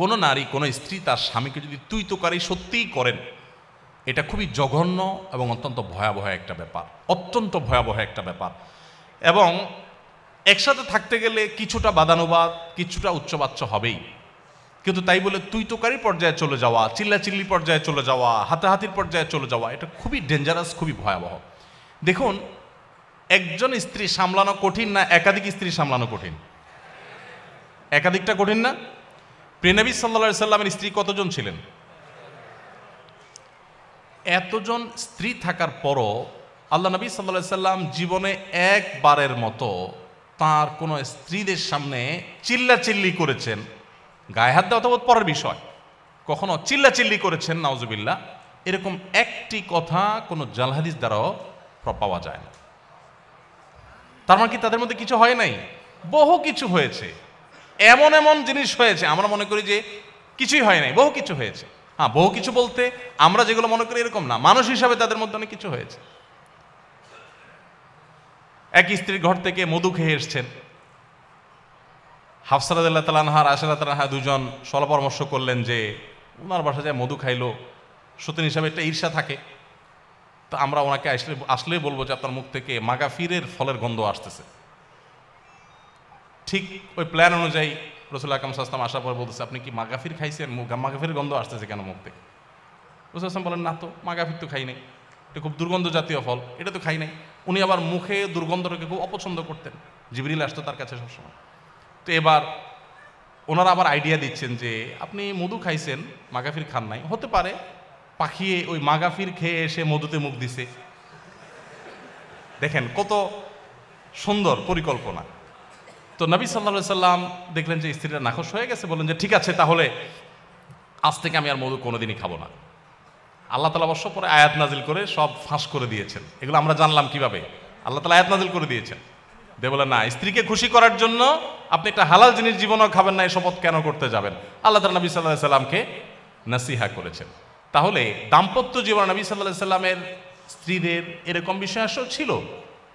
কোনো নারী কোনো স্ত্রী তার স্বামীকে যদি তুই তোকারি সত্যিই করেন, এটা খুবই জঘন্য এবং অত্যন্ত ভয়াবহ একটা ব্যাপার, অত্যন্ত ভয়াবহ একটা ব্যাপার। এবং একসাথে থাকতে গেলে কিছুটা বাদানুবাদ, কিছুটা উচ্চবাচ্য হবেই, কিন্তু তাই বলে তুই তোকারি পর্যায়ে চলে যাওয়া, চিল্লাচিল্লি পর্যায়ে চলে যাওয়া, হাতাহাতির পর্যায়ে চলে যাওয়া, এটা খুবই ডেঞ্জারাস, খুবই ভয়াবহ। দেখুন, একজন স্ত্রী সামলানো কঠিন না একাধিক স্ত্রী সামলানো কঠিন? একাধিকটা কঠিন না? প্রিয় নবী সাল্লাল্লাহু আলাইহি সাল্লামের স্ত্রী কতজন ছিলেন? এতজন স্ত্রী থাকার পরও আল্লাহ নবী সাল্লাল্লাহু আলাইহি সাল্লাম জীবনে একবারের মতো তার কোনো স্ত্রীদের সামনে চিল্লাচিল্লি করেছেন, গায়ে হাত দেওয়া তো পরের বিষয়, কখনো চিল্লাচিল্লি করেছেন নাউজুবিল্লাহ, এরকম একটি কথা কোনো জাল হাদিস দ্বারাও পাওয়া যায় না। তার মানে কি তাদের মধ্যে কিছু হয় নাই? বহু কিছু হয়েছে, এমন এমন জিনিস হয়েছে আমরা মনে করি যে কিছুই হয় নাই, বহু কিছু হয়েছে। হ্যাঁ, বহু কিছু বলতে আমরা যেগুলো মনে করি এরকম না, মানুষ হিসাবে তাদের মধ্যে অনেক কিছু হয়েছে। এক স্ত্রীর ঘর থেকে মধু খেয়ে এসছেন, হাফসা রাদিয়াল্লাহু তাআলা আনহা, আয়েশা রাদিয়াল্লাহু তাআলা আনহা দুজন সলা পরামর্শ করলেন যে ওনার বাসায় যায় মধু খাইলো, সতীন হিসাবে একটা ঈর্ষা থাকে, তো আমরা ওনাকে আসলেই বলবো যে আপনার মুখ থেকে মাগাফিরের ফলের গন্ধ আসতেছে। ঠিক ওই প্ল্যান অনুযায়ী রাসূল আকরাম সাল্লাল্লাহু আলাইহি ওয়াসাল্লাম আসার পর বলতেছে, আপনি কি মাগাফির খাইছেন? মাগাফিরের গন্ধ আসতেছে কেন মুখ থেকে? রাসূল সাল্লাল্লাহু আলাইহি ওয়াসাল্লাম বলেন, না তো, মাগাফির তো খাই নাই, এটা খুব দুর্গন্ধ জাতীয় ফল, এটা তো খাই নাই। উনি আবার মুখে দুর্গন্ধটাকে খুব অপছন্দ করতেন, জিবরিল আসতো তার কাছে সবসময়। তো এবার ওনারা আবার আইডিয়া দিচ্ছেন যে আপনি মধু খাইছেন, মাগাফির খান নাই, হতে পারে পাখিয়ে ওই মাগাফির খেয়ে এসে মধুতে মুখ দিছে। দেখেন কত সুন্দর পরিকল্পনা। তো নবী সাল্লাল্লাহু আলাইহি সাল্লাম দেখলেন যে স্ত্রীরা নাখোশ হয়ে গেছে, বললেন যে ঠিক আছে, তাহলে আজ থেকে আমি আর মধু কোনোদিনই খাবো না। আল্লাহ তাআলা অবশ্য পরে আয়াত নাজিল করে সব ফাঁস করে দিয়েছেন। এগুলো আমরা জানলাম কিভাবে? আল্লাহ তাআলা আয়াত নাজিল করে দিয়েছেন, দিয়ে বলে না, স্ত্রীকে খুশি করার জন্য আপনি একটা হালাল জিনিস জীবনেও খাবেন না, এই শপথ কেন করতে যাবেন? আল্লাহ তাআলা নবী সাল্লাল্লাহু আলাইহি সাল্লামকে নসিহা করেছেন। তাহলে দাম্পত্য জীবন নবী সাল্লাল্লাহু আলাইহি সাল্লামের স্ত্রীদের এরকম বিষয় আসলে ছিল,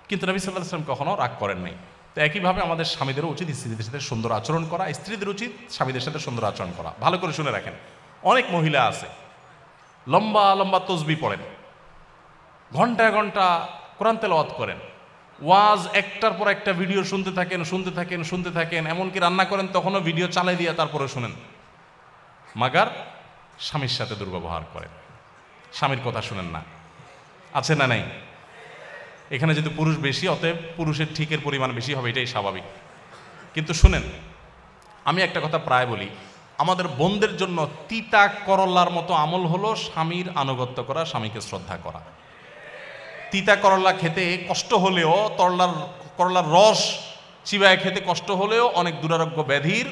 কিন্তু নবী সাল্লাল্লাহু আলাইহি সাল্লাম কখনো রাগ করেন নাই। তো একইভাবে আমাদের স্বামীদেরও উচিত স্ত্রীদের সাথে সুন্দর আচরণ করা, স্ত্রীদের উচিত স্বামীদের সাথে সুন্দর আচরণ করা। ভালো করে শুনে রাখেন, অনেক মহিলা আছে লম্বা লম্বা তসবিহ পড়েন, ঘন্টা ঘন্টা কোরআন তেলাওয়াত করেন, ওয়াজ একটার পর একটা ভিডিও শুনতে থাকেন, শুনতে থাকেন, শুনতে থাকেন, এমনকি রান্না করেন তখনও ভিডিও চালাই দিয়ে তারপরে শুনেন, মাগার স্বামীর সাথে দুর্ব্যবহার করেন, স্বামীর কথা শুনেন না। আছে না নাই? এখানে যদি পুরুষ বেশি, অতএব পুরুষের ঠিকের পরিমাণ বেশি হবে, এটাই স্বাভাবিক। কিন্তু শুনেন, আমি একটা কথা প্রায় বলি, আমাদের বোনদের জন্য তিতা করল্লার মতো আমল হলো স্বামীর আনুগত্য করা, স্বামীকে শ্রদ্ধা করা। তিতা করল্লা খেতে কষ্ট হলেও, করলার রস চিবায় খেতে কষ্ট হলেও অনেক দুরারোগ্য ব্যাধির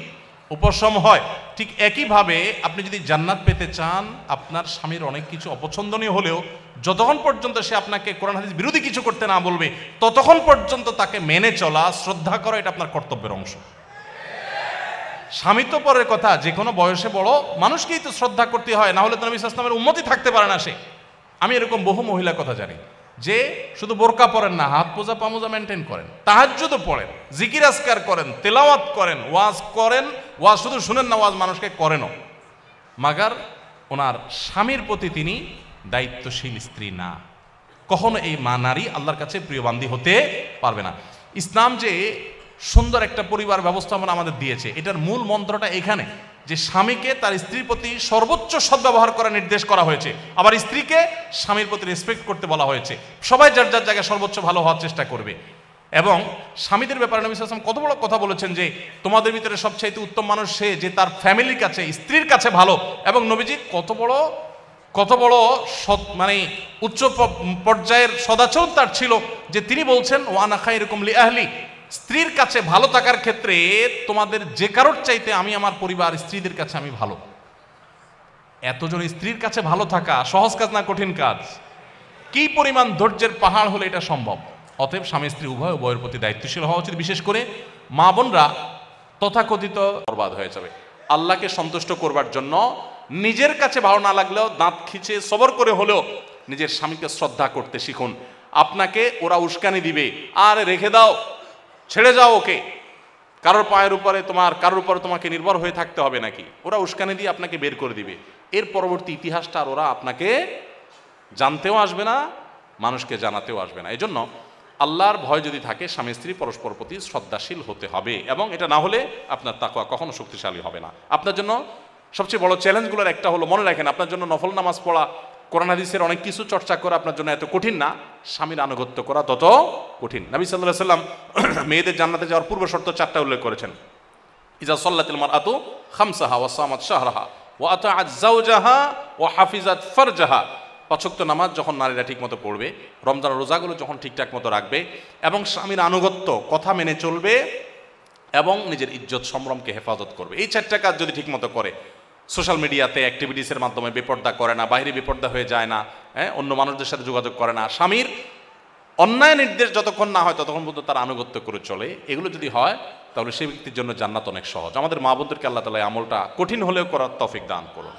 উপশম হয়। ঠিক একইভাবে আপনি যদি জান্নাত পেতে চান, আপনার স্বামীর অনেক কিছু অপছন্দনীয় হলেও যতক্ষণ পর্যন্ত সে আপনাকে কোরআন হাদিস বিরোধী কিছু করতে না বলবে, ততক্ষণ পর্যন্ত তাকে মেনে চলা, শ্রদ্ধা করা, এটা আপনার কর্তব্যের অংশ। স্বামী তো পরের কথা, যে কোনো বয়সে বড় মানুষকেই তো শ্রদ্ধা করতে হয়, না হলে তো নবী সাল্লাল্লাহু আলাইহি ওয়াসাল্লামের উম্মতি থাকতে পারে না সে। আমি এরকম বহু মহিলার কথা জানি যে শুধু বোরকা পরেন না, হাত মোজা পা মোজা মেনটেন করেন, তাহাজ্জুদও পড়েন, জিকির আজকার করেন, তেলাওয়াত করেন, ওয়াজ শুধু শুনেন না, ওয়াজ মানুষকে করেনও, মাগার ওনার স্বামীর প্রতি তিনি দায়িত্বশীল স্ত্রী না। কখনো এই মা নারী আল্লাহর কাছে প্রিয় বান্দী হতে পারবে না। ইসলাম যে সুন্দর একটা পরিবার ব্যবস্থাপনা আমাদের দিয়েছে, এটার মূল মন্ত্রটা এখানে যে স্বামীকে তার স্ত্রীর প্রতি সর্বোচ্চ সদ্ব্যবহার করার নির্দেশ করা হয়েছে, আবার স্ত্রীকে স্বামীর প্রতি রেসপেক্ট করতে বলা হয়েছে। সবাই যার যার জায়গায় সর্বোচ্চ ভালো হওয়ার চেষ্টা করবে। এবং স্বামীদের ব্যাপারে নবী সাল্লাল্লাহু আলাইহি ওয়াসাল্লাম কত বড় কথা বলেছেন যে তোমাদের ভিতরে সবচাইতে উত্তম মানুষ সে যে তার ফ্যামিলির কাছে, স্ত্রীর কাছে ভালো। এবং নবীজি কত বড় মানে উচ্চ পর্যায়ের সদাচরণ তার ছিল যে তিনি বলছেন ওয়ানা খায়রুকুম লি আহলি, স্ত্রীর কাছে ভালো থাকার ক্ষেত্রে তোমাদের যে কারোর চাইতে আমি আমার পরিবার স্ত্রীদের কাছে আমি ভালো। এতজন স্ত্রীর কাছে ভালো থাকা সহজ কাজ না, কঠিন কাজ। কি পরিমাণ ধৈর্যের পাহাড় হলে এটা সম্ভব। অতএব স্বামী স্ত্রী উভয়ের প্রতি দায়িত্বশীল হওয়া উচিত। বিশেষ করে মা বোনরা তথাকথিত বরবাদ হয়ে যাবে। আল্লাহকে সন্তুষ্ট করবার জন্য নিজের কাছে ভালো না লাগলেও দাঁত খিচে সবর করে হলেও নিজের স্বামীকে শ্রদ্ধা করতে শিখুন। আপনাকে ওরা উস্কানি দিবে, আর রেখে দাও, ছেড়ে যাও ওকে, কারোর পায়ের উপরে কারোর উপরে তোমাকে নির্ভর হয়ে থাকতে হবে নাকি? ওরা উস্কানি দিয়ে আপনাকে বের করে দিবে। এর পরবর্তী ইতিহাসটা আর ওরা আপনাকে জানতেও আসবে না, মানুষকে জানাতেও আসবে না। এই জন্য আল্লাহর ভয় যদি থাকে, স্বামী স্ত্রী পরস্পর প্রতি শ্রদ্ধাশীল হতে হবে, এবং এটা না হলে আপনার তাকওয়া কখনো শক্তিশালী হবে না। আপনার জন্য সবচেয়ে বড় চ্যালেঞ্জগুলোর একটা হলো, মনে রাখেন, আপনার জন্য নফল নামাজ পড়া, কোরআন হাদিসের অনেক কিছু চর্চা করা আপনার জন্য এত কঠিন না, স্বামীর আনুগত্য করা তত কঠিন। নবী সাল্লাল্লাহু আলাইহি ওয়াসাল্লাম মেয়েদের জান্নাতে যাওয়ার পূর্ব শর্ত 4টা উল্লেখ করেছেন। ইজা সাল্লাতিল মারআতু খামসাহা ওয়া সামাত শাহরাহা ওয়া আতাআত যাওজাহা ওয়া হাফিজাত ফারজাহা। 5 ওয়াক্ত নামাজ যখন নারীরা ঠিকমতো পড়বে, রমজান রোজাগুলো যখন ঠিকঠাক মতো রাখবে, এবং স্বামীর আনুগত্য, কথা মেনে চলবে, এবং নিজের ইজ্জত সম্ভ্রমকে হেফাজত করবে, এই 4টা কাজ যদি ঠিকমতো করে, সোশ্যাল মিডিয়াতে অ্যাক্টিভিটিসের মাধ্যমে বেপর্দা করে না, বাইরে বেপর্দা হয়ে যায় না, অন্য মানুষদের সাথে যোগাযোগ করে না, স্বামীর অন্যায় নির্দেশ যতক্ষণ না হয় ততক্ষণ পর্যন্ত তার আনুগত্য করে চলে, এগুলো যদি হয় তাহলে সেই ব্যক্তির জন্য জান্নাত অনেক সহজ। আমাদের মা বোনদেরকে আল্লাহ তাআলা আমলটা কঠিন হলেও করার তৌফিক দান করুন।